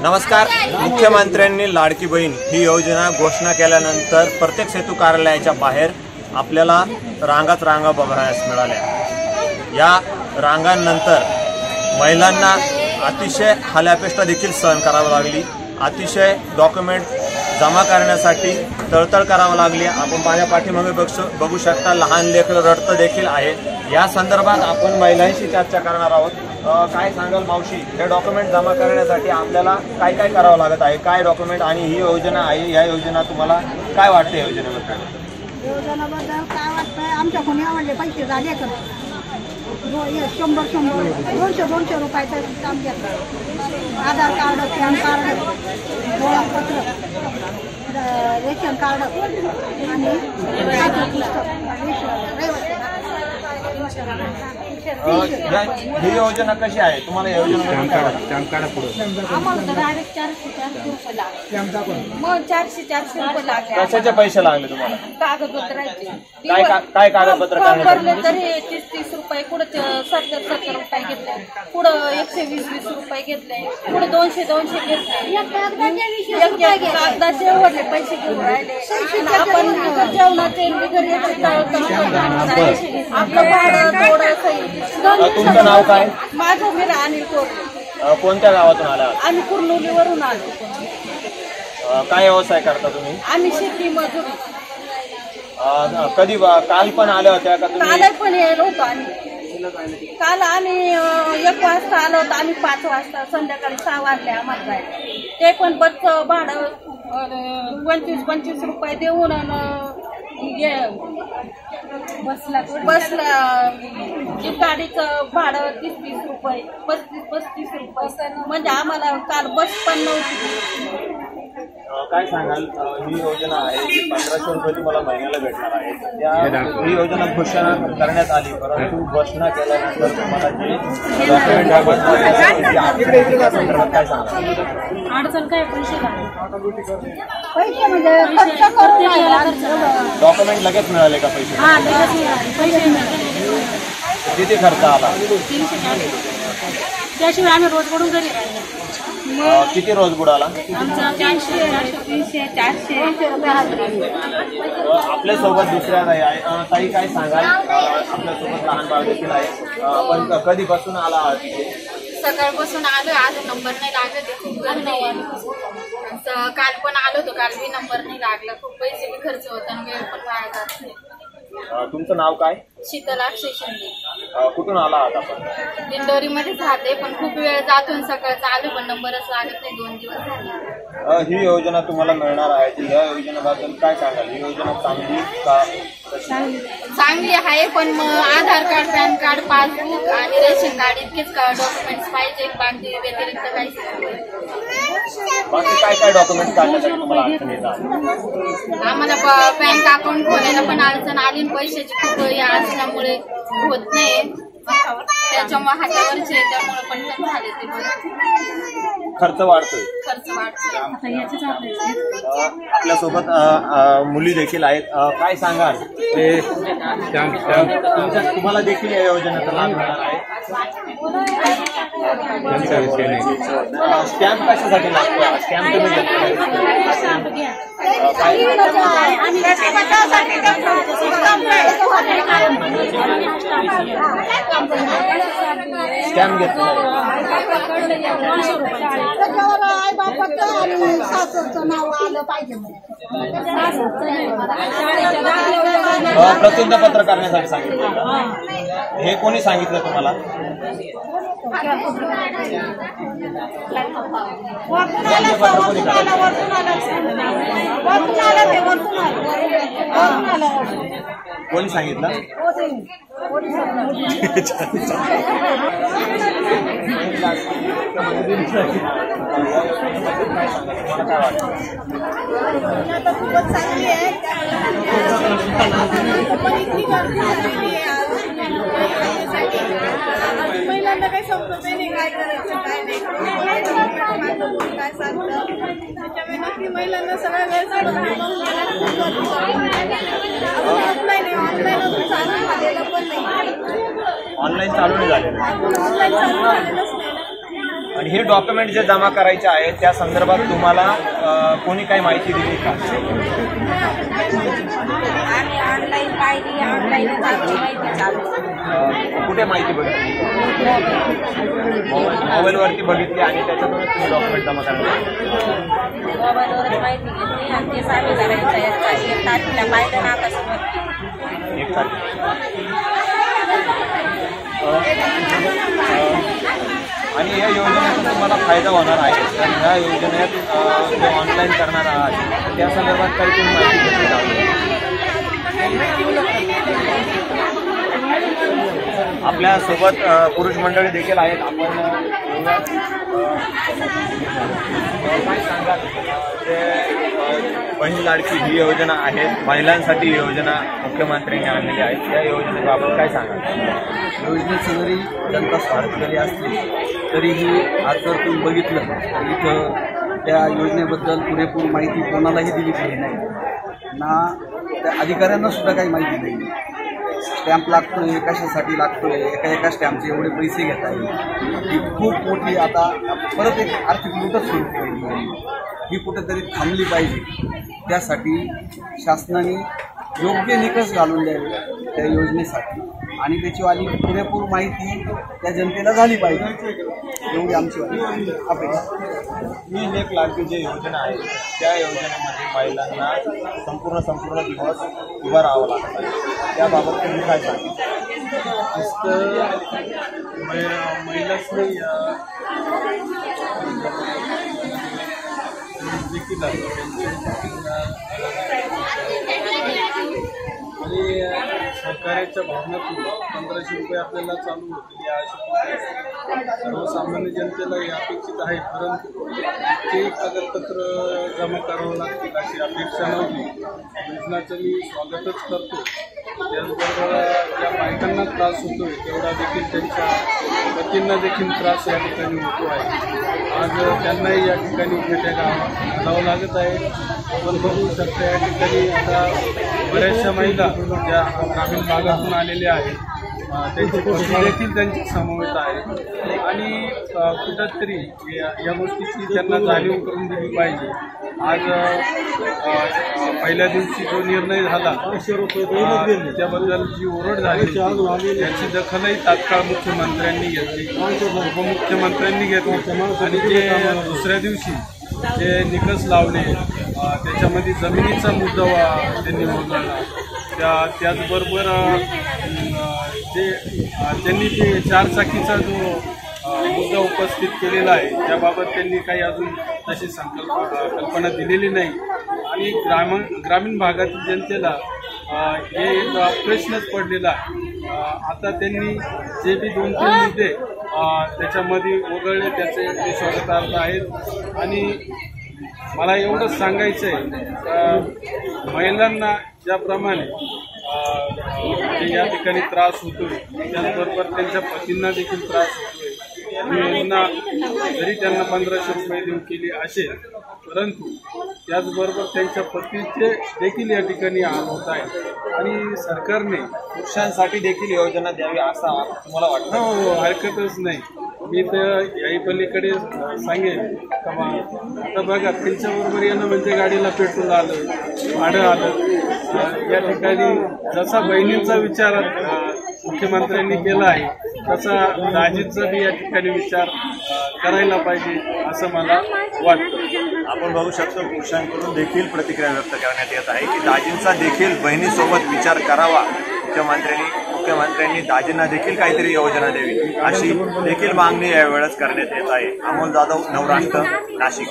नमस्कार। मुख्यमंत्र्यांनी लाडकी बहीण ही योजना घोषणा केल्यानंतर प्रत्येक सेतू कार्यालयाच्या बाहेर आपल्याला रांगा बघायला मिळाल्या। या रांगांनंतर महिलांना अतिशय हालअपेष्टा देखील सहन करावी लागली। अतिशय डॉक्युमेंट जमा करण्यासाठी तळतळ करावं लागली। आपण माझ्या पाठीमागे बघू शकता लहान लेकरं रडतं देखील आहे। या संदर्भात आपण महिलांशी चर्चा करणार आहोत। काय सांगाल मावशी, हे डॉक्युमेंट जमा करण्यासाठी आपल्याला काय काय करावं लागत आहे? काय डॉक्युमेंट आणि ही योजना आहे, या योजना तुम्हाला काय वाटते? योजनेबद्दल काय वाटतंय? आमच्या कोणी आवडले पैसे झाले का? 100 200 रुपयाचं काम घेतलं। आधार कार्ड, पॅन कार्ड, ओळखपत्र, रेशन कार्ड आणि ही योजना कशी आहे? तुम्हाला योजना डायरेक्ट 400 रुपये लागले। मग 400 रुपये लागले। कशाचे पैसे लागले तुम्हाला? कागदपत्राचे। काय कागदपत्र भरले तरी 30 रुपये, पुढे 70 रुपये घेतले, पुढे 120 रुपये घेतले, पुढे 200 घेतले। कागदाचे वरले पैसे घेऊन राहिले। आपण जेवणाचे आपलं भाडं थोडं। तुमचं नाव काय? माझं मीरा अनिल कोरे। कोणत्या गावातून आला? आम्ही कुर्नुलीवरून आलो। काय व्यवसाय करता तुम्ही? आम्ही शेती मजुरी। कधी काल पण आल्या होत्या का तुम्ही? काल पण येलो होतो आम्ही। काल आम्ही 1 वाजता आलो होतो, आम्ही 5 वाजता, संध्याकाळी 6 वाजले आम्हाला जायला। ते पण बसचं भाडं 25 रुपये देऊन बसला गाडीचं भाडं 30 रुपये, 35 रुपये, म्हणजे आम्हाला काल बस पण नव्हती। काय सांगाल? ही योजना आहे जी 1500 रुपये तुम्हाला महिन्याला भेटणार आहे। ही योजना घोषणा करण्यात आली, परंतु घोषणा केल्यानंतर तुम्हाला जे काय सांगाल? अडचण काय? पैसे म्हणजे खर्च करून डॉक्युमेंट लगेच मिळाले का? पैसे किती खर्च आला? 300। त्याशिवाय आम्ही रोज बुडून घरी राहिलो। किती रोज बुडाला? आमचा 300 400 रुपये। आपल्या सोबत दुसऱ्या ताई काय सांगाल? आपल्या सोबत लहान बाळ देखील आहे। आपण कधीपासून आला आहात? सकाळपासून आलो। आज नंबर नाही लागला, ते खूप गर्दी आहे। काल पण आलो होतो, काल बी नंबर नाही लागला। खूप पैसे बी खर्च होता आणि वेळ पण वाया जात नाही। तुमचं नाव काय? शीतल अक्षय शिंदे। कुठून आला आहात आपण? दिंडोरी मध्ये राहते, पण खूप वेळ जातो। सकाळचं आलो पण नंबरच लागत नाही, 2 दिवस झाले। ही योजना तुम्हाला मिळणार आहे, या योजनेबद्दल काय सांगाल? ही योजना चांगली का? चांगली आहे, पण मग आधार कार्ड, पॅन कार्ड, पासबुक आणि रेशन कार्ड इतकेच डॉक्युमेंट्स पाहिजे। बाकी व्यतिरिक्त काहीच नाही। बाकी काय डॉक्युमेंट्स काढण्यासाठी तुम्हाला अडचण येतात? आम्हाला बँक अकाउंट खोलायला पण अडचण आली, पैशाची खूप असल्यामुळे होत नाही। त्याच्यामुळे हातावरचे त्यामुळे पण झाले ते खर्च वाढतोय। आपल्या सोबत मुली देखील आहेत। काय सांगाल? तुम्हाला देखील या योजनेचा लाभ मिळणार आहे। स्टॅम्प कशासाठी लागतो? स्टॅम्प तुम्ही स्टॅम्प घेतला? आई बापाचं आणि सासरचं नाव आलं पाहिजे। प्रसिद्ध पत्र करण्यासाठी सांगितलं का? हे कोणी सांगितलं तुम्हाला? कोणी सांगितलं? खूपच चांगली आहे। महिलांना काही समजत नाही काय करायचं काय नाही, काय सांगतं त्याच्यामुळे नक्की महिलांना सगळ्या वेळ ऑनलाईन चालू नाही झालेलं. ऑनलाईन चालू झालेलंच नाही ना. आणि हे डॉक्युमेंट जे जमा करायचे आहेत त्या संदर्भात तुम्हाला कोणी काही माहिती दिली का? आम्ही ऑनलाईन पाहिली, ऑनलाईनच आमची माहिती चालू. कुठे माहिती बघितली? मोबाईलवरती बघितली आणि त्याच्यातूनच तुम्ही डॉक्युमेंट जमा करणार? मोबाईलवरच माहिती घेतली आणि ते सामी करायचं. 1 तारखेला पाहिलं ना कसं 1 तारखेला. आणि या योजनेतून तुम्हाला फायदा होणार आहे. तर ह्या योजनेत जे ऑनलाईन करणार आहात त्या संदर्भात काही तुम्ही माहिती घेतली का? आपल्या सोबत पुरुष मंडळी देखील आहेत. आपण काय सांगाल? बहीण लाडकी ही योजना आहे, महिलांसाठी ही योजना मुख्यमंत्र्यांनी आणलेली आहे. या योजनेबाबत काय सांगाल? योजनेची जरी जनता स्वार्थ जरी असली तरीही आज जर तुम्ही बघितलं तर इथं त्या योजनेबद्दल पुरेपूर माहिती कोणालाही दिली गेली नाही ना. त्या अधिकाऱ्यांना सुद्धा काही माहिती नाही. स्टॅम्प लागतोय, कशासाठी लागतोय, एका स्टॅम्पचे एवढे पैसे घेता येईल. ही खूप मोठी आता परत एक आर्थिक लूटच सुरू केली. ही कुठेतरी थांबली पाहिजे. त्यासाठी शासनाने योग्य निकष घालून द्यावे त्या योजनेसाठी आणि त्याचीवाली पुरेपूर माहिती त्या जनतेला झाली पाहिजे, एवढी आमची अपेक्षा. मी 1 लाडकी जी योजना आहे त्या योजनेमध्ये महिलांना संपूर्ण दिवस उभं राहावं लागत आहे. त्याबाबत तुम्ही काय सांगा? महिलाच नाही देखील आणि सरकारच्या भावनातून 1500 रुपये आपल्याला चालू होतील या अशा सर्वसामान्य जनतेला हे अपेक्षित आहे. परंतु ते कागदपत्र जमा करावं लागतील अशी अपेक्षा नव्हती. योजनाचं मी स्वागतच करतो. त्याचबरोबर ज्या बायकांना त्रास होतोय तेवढा देखील त्यांच्या पतींना देखील त्रास या ठिकाणी होतो आहे. आज त्यांनाही या ठिकाणी भेट्या घालावं लागत आहे. आपण बघू शकता या ठिकाणी आता बऱ्याचशा महिला ज्या ग्रामीण भागातून आलेल्या आहेत त्यांची पती देखील त्यांची समवेत आहे आणि कुठंतरी या गोष्टीची त्यांना जाणीव करून दिली पाहिजे. आज पहिल्या दिवशी जो निर्णय झाला त्याबद्दल जी ओरड झाली त्याची दखलही तात्काळ मुख्यमंत्र्यांनी घेतली, उपमुख्यमंत्र्यांनी घेतली आणि जे दुसऱ्या दिवशी जे निकष लावले त्याच्यामध्ये जमिनीचा मुद्दा त्यांनी वगळला. त्याचबरोबर त्यांनी ते 4 चाकीचा जो मुद्दा उपस्थित केलेला आहे त्याबाबत त्यांनी काही अजून तशी कल्पना दिलेली नाही आणि ग्रामीण भागातील जनतेला हे एक प्रश्नच पडलेला आहे. आता त्यांनी जे बी 2-3 मुद्दे त्याच्यामध्ये वगळले त्याचे ते स्वागतार्थ आहेत. आणि मला एवढंच सांगायचं आहे महिलांना ज्याप्रमाणे या ठिकाणी त्रास होतोय त्याचबरोबर त्यांच्या पतींना देखील त्रास होतोय. योजना जरी त्यांना 1500 रुपये देऊ केली असेल परंतु त्याचबरोबर त्यांच्या पतीचे देखील या ठिकाणी हाल होत आहे आणि सरकारने पुरुषांसाठी देखील योजना द्यावी असं तुम्हाला वाटतं? हो, हरकतच नाही. मी तर याही पलीकडे सांगेन का आता बघा त्यांच्याबरोबर येणं म्हणजे गाडीला पेट्रोल आलं, भाडं आलं. या ठिकाणी जसा बहिणींचा विचार मुख्यमंत्र्यांनी केला आहे तसा दाजींचा बी या ठिकाणी विचार करायला पाहिजे असं मला वाटतं. आपण बघू शकतो पुरुषांकडून देखील प्रतिक्रिया व्यक्त करण्यात येत आहे की दाजींचा देखील बहिणीसोबत विचार करावा. मुख्यमंत्र्यांनी दाजींना देखील काहीतरी योजना द्यावी अशी देखील मागणी यावेळेस करण्यात येत आहे. अमोल जाधव, नवराष्ट्र, नाशिक.